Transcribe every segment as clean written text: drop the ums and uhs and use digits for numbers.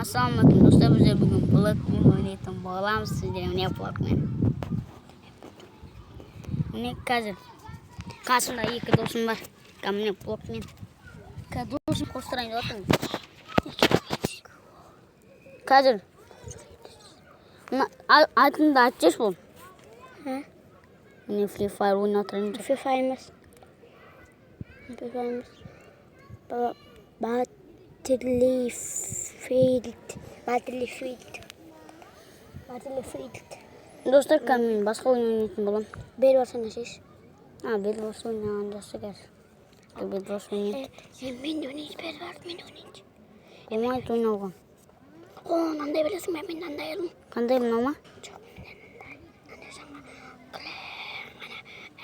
Assalomualaikum do'stlar, biz bugun Blockman o'ynayotgan bo'lamiz. Sizlarga mene Blockman. Mene қазір қасымда екі досым бар. Мene Blockman. Досым қостырайын деп отырмын. Қазір атыңды айтшы бол. Мene Free Fire ойнатырайын. Free Fire емес. Battlefield. Достар, мен басқа ойын ойнайтын боламын. Бері барсana шеш. Bedwars oynayan жақсы кәз. Bedwars ойнайды. Мен ойнайды, бері бар, мен ойнайды. Болмайды ойнауға. Мынандай білесің бе, мен мынандай едім. Қандай мынау ма? Жоқ, мынандай жаңа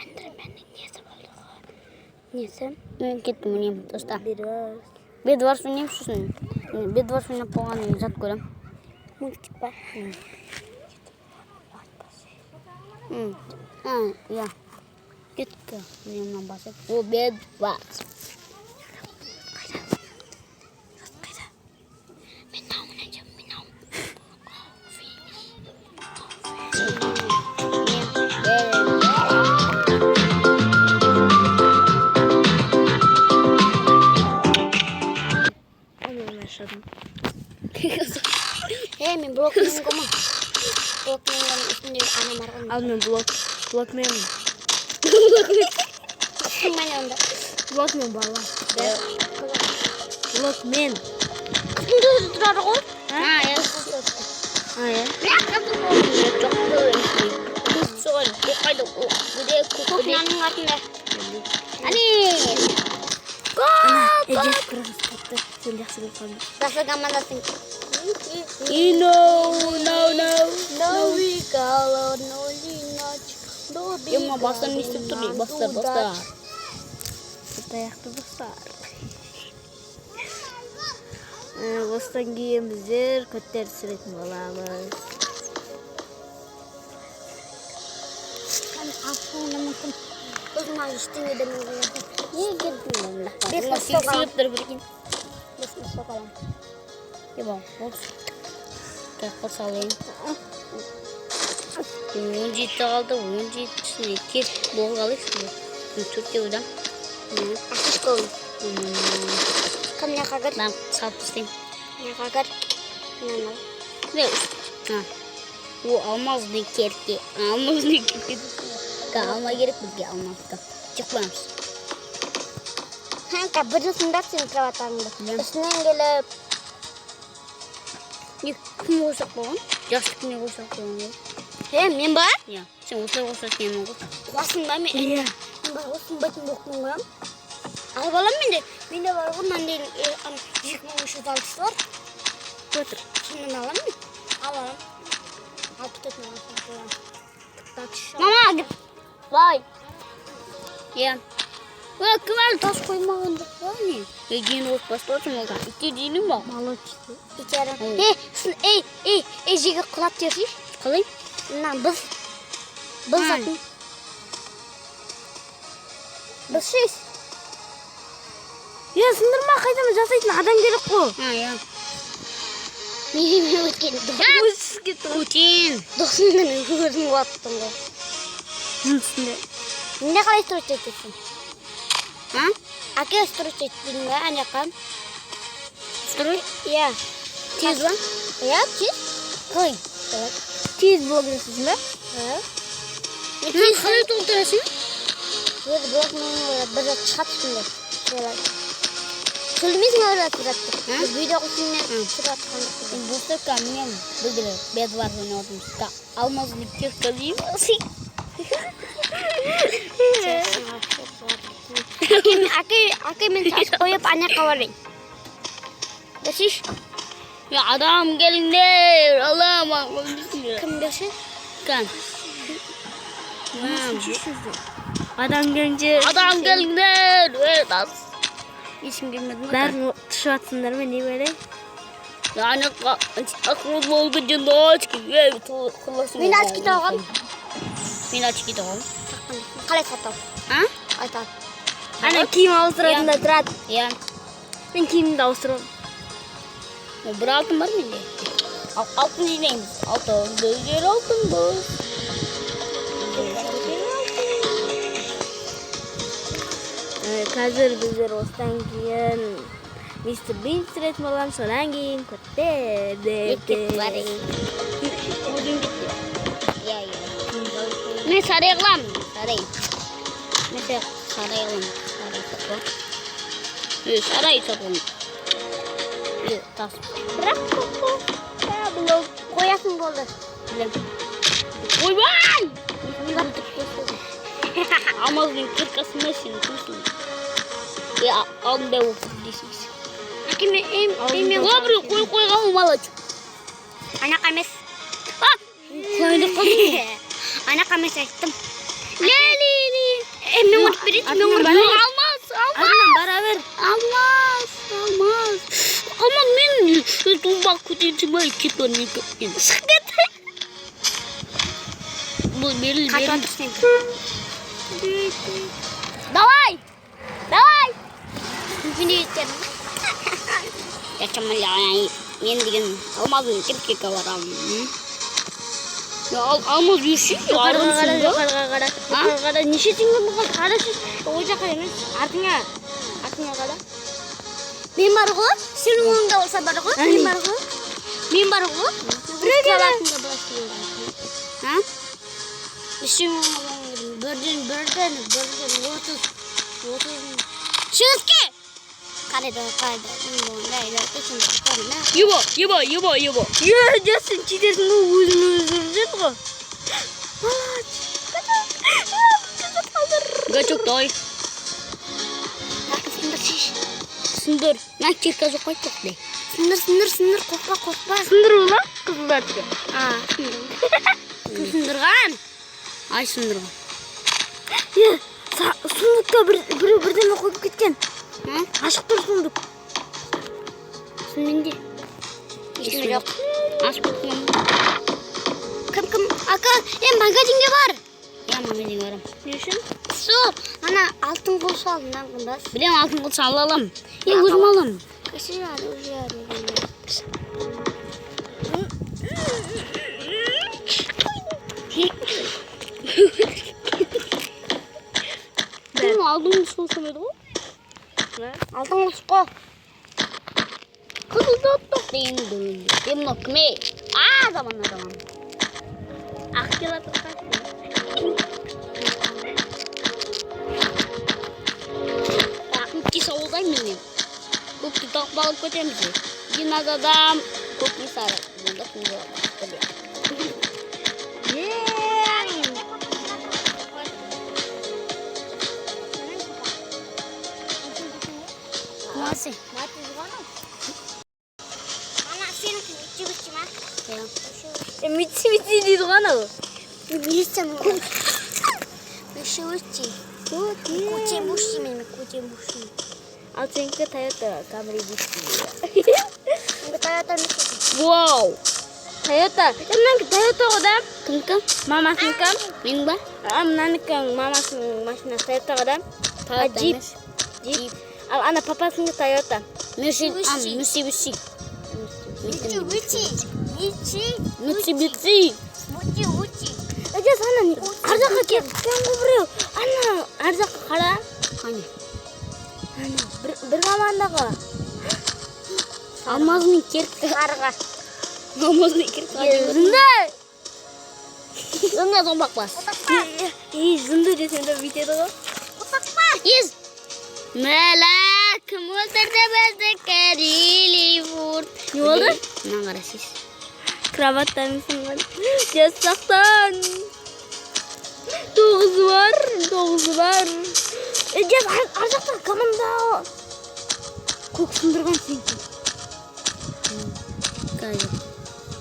Эндерменнің несі болды ғой. Несі? Мен кеттім ойнаймын, достар. Bedwars. Bedwars ойнаймын сосын. Bedwars ойнап болған зат көремін. Мультик па? Ja. Кетті. Менен басып. О, Bedwars. Қайда? Мен науын айтам, мен науын. Мен Blockman'im қома. Blockman'im үстінде анам арған. Ал мен Blockman. Кім мен онда? Blockman бала. Blockman. Кімді өзі тұрады ғой? Ja. Ja. Кухняның артында. Әне! Жақсы командасың. No. Ема бастан не істеп тұр? Бастар. Аяқты бастар. Бастан кейін біздер көттер түсіретін боламыз. Өзіма ештеңе демеген. Не келдің ба? Бесін соғалам. Бесін соғалам. Ема, қосалайын. 17 қалды, 17-сіне кет болғалайсың. 4-те одан. Ақыш көңіл. Кімне қағыр? Мен салып істейм. Не қағыр? О, алмазды керке. Алма керек бізге алмазды. Шықпаймыз. Бір жасыңдар сен кроватарыңды. Үстінен келіп. Кім қойсақ болған? Жасы кімне қойсақ болған? Мен ба? Ja, сен осылай қойсақ кемін ғой. Қуасың ба мен? Мен ба осынбайтын боқтың қоям. Ал балам менде бар ғой, мынандай 2306 бар. Көтір. Сонымен аламын. Алам. Алып кететін қоям. Мама, бай. Кім әлі тас қоймағанды ба не? Кейін от бастырсың олда. Итте дейінің ба? Молодчицы. Иттерім. Жеге құлап терсей. Қалай? Біз сатын. Біз шеш. Сындырма қайдама жасайтын адам керек қой. Мен өткен. Путин. Досымды мен өзім уаттым ғой. Жүнсінде. Менде қалай строчь етесің? А? Әке строчь еттің ба, әнеқам? Строй? Иә. Тез ба? Иә, тез. Қалай? Тез блогерсің ба? Мен қалай толтырасың? Блогмен бір жат шығатысың. Сөйлемейсің өрат тұратты. Видео құсыңмен тұратқан. Достар, мен білдірі Bedwars ойнадым. Алмазды керке деймін. Әке мен тас қойып анеқа барайын. Дәсеш? Адам келіңдер. Аллам. Кім дәсі? Кән. Адам келіңдер. Есім келмеді ме? Бәрін тұшып атсыңдар ма, не бәрі? Ақырын болғы жындачки. Мен очки тағам. Мен очки тағам. Қалай сатам? Айтам. Ана киім ауыстыратында тұрады. Мен киімімді ауыстырам. Bir altın var mı? Altın izleyiniz. Altın, güzel altın bu. Қазір біздер осыдан кейін мистер Бин түсіретін боламыз, содан кейін Eket var ya. Ne saraya kılam? Sarayım. Mesela saraya kılam. Saraya toplam. Sarayı toplam. Tas. Bırak koku. Ya belum koyasın болды. Bilem. Oy vay! Amazın kırkasına şimdi kursun. Ya alın da olsun dişimiz. Hakim em Koy kalın malaç. anak ames. Ah! Koyduk kalın. Anak ames açtım. Leli. Emmi var biri Almaz. Azından beraber. Almaz. Ama men tumbak kucağıma iki tane kapıyım. Sıkıntı. Bu beril. Kaçan tutayım. Давай. Şimdi yeter. Yaşamalı yani. Men деген алмазын кепке барам. Ya almaz yürüsün ya. Yukarıға қара. Неше теңге болған? Қарашы. Ой жаққа емес. Артыңа қара. Мен бар ғой. Сенің ойыңда болса бар ғой. Мен бар ғой. Біреуге Ha? Бірден 30. Çık ki. Қайда. Yıba. Жасын кетесің өзін өздірден ғой. Gacık doy. Sındır. Ben çirkazı koyduk de. Сындыр, қорқпа. Sındır ulan. Kızıllar diyor. Сындырған. Ay sındırma. Сұмдықта бірдеме қойып кеткен. Ашық тұр сұмдық. Sındır. Ештеңе жоқ. Az bakıyorum. Кім? Ака, магазинге бар. Ya magazin varım. Не үшін? Сол, ана алтын қол алдынан қымбас. Bilem altın kılıç alalım. Ya özüm alalım. Кіші Benim aldığım soğusam öyle o. алтын қол қо. Kızıl dottuk deyin dövüldü. Demin o kime? Zaman. Akçalar tutsak. Kuki soğudan benim. Kuki tok balık kötemizi. Yine adam kuki sarı. Bunda şimdi Masih. Ана сенің митчі ма? Митчі дейді ғой анау. Митчі ма? Көте мен. Ал сенікі Toyota Camry дейді. Toyota Wow. Toyota. Менікі Toyota ғой да. Кімкі? Мамасыныкі. Мен ба? Мынанікі мамасының машинасы Toyota ғой да. Toyota Jeep. емес. Ал ана папасының Toyota. Mitsubishi. Әжес ана арзаққа кеткен ғой біреу. Ана арзаққа қара. Hani? Bir мамандағы. Алмазының керкі. Қарға. Алмазының керкі. Зынды зомбақ бас. Зынды десем де бүйтеді ғой. Ез. Melek öldürdü bizi kerili vur. Ne oldu? Ne karasız? Kravatlar mısın var? Yasaktan. 9 var. Ece arzakta kamanda. Kokusundurgan senki. Gayet.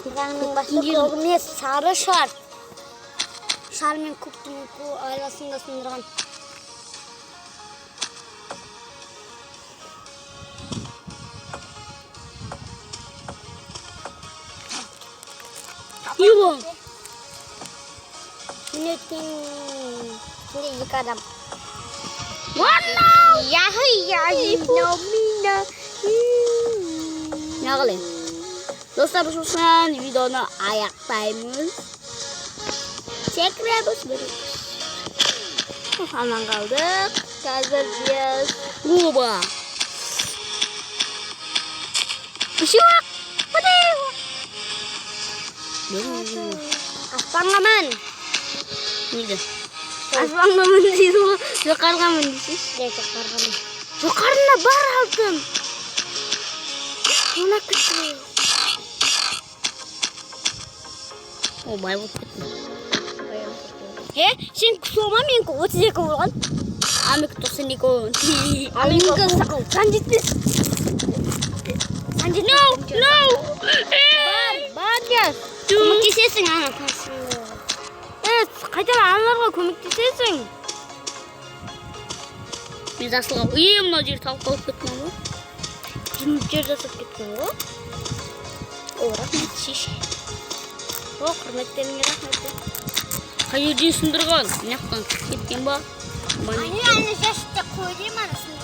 Kur'an'ın başında kokumu sarı şart. Şarmen koku arasında sındırgan. Yuva. Şimdi yıkadım. Wow. Ya mina. Ne kılayım? Dostlar bu videonu ayaktaymış. Çekiyoruz böyle. Aman kaldık. Kazıracağız. Oba. Bir şey yok. Hadi. Aslangaman. Neydi? Aslangaman değil o. Jokargaman diyeceğiz. Ne jokargaman? Jokarına bar aldım. Ona küçük. O bayburt gitme. Sen kusoma men ko otse ko lan. Amik tosun niko. Amik tosun. Sen ciddi. Sen ciddi. No. Bar gel. Көмектесесің ана. Evet, қайтадан аналарға көмектесесің. Мен жасылға мына жер талып қалып кеттім ғой. Жер жасап кеттің ғой. Рахмет шеше. О, құрметтеріңе рахмет. Қай жерден сындырған? Мына жақтан кеткен ба? Аны жасты қойдым анасын.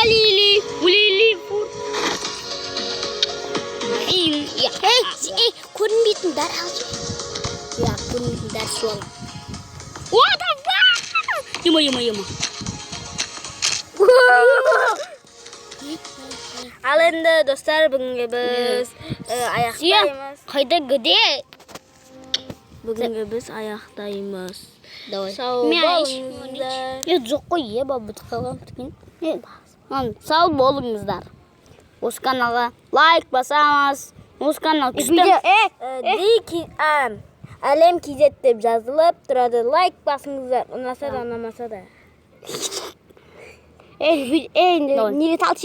Лили, улили, фур. Ей, көрінбейтін дар алшы. Ya, көрінбейтін дар су алам. What the fuck? Yema. Ал енді достар, бүгінгі біз аяқтаймыз. Қайда гыде? Бүгінгі біз аяқтаймыз. Давай. Сау болыңыздар. Жоқ қой, бабыт қалған біткен. Сау болыңыздар. Осы каналға лайк басамыз. Осы канал күшті. Әлем KZ деп жазылып тұрады. Лайк басыңыздар. Ұнаса да, ұнамаса да. Давай. Неге талшы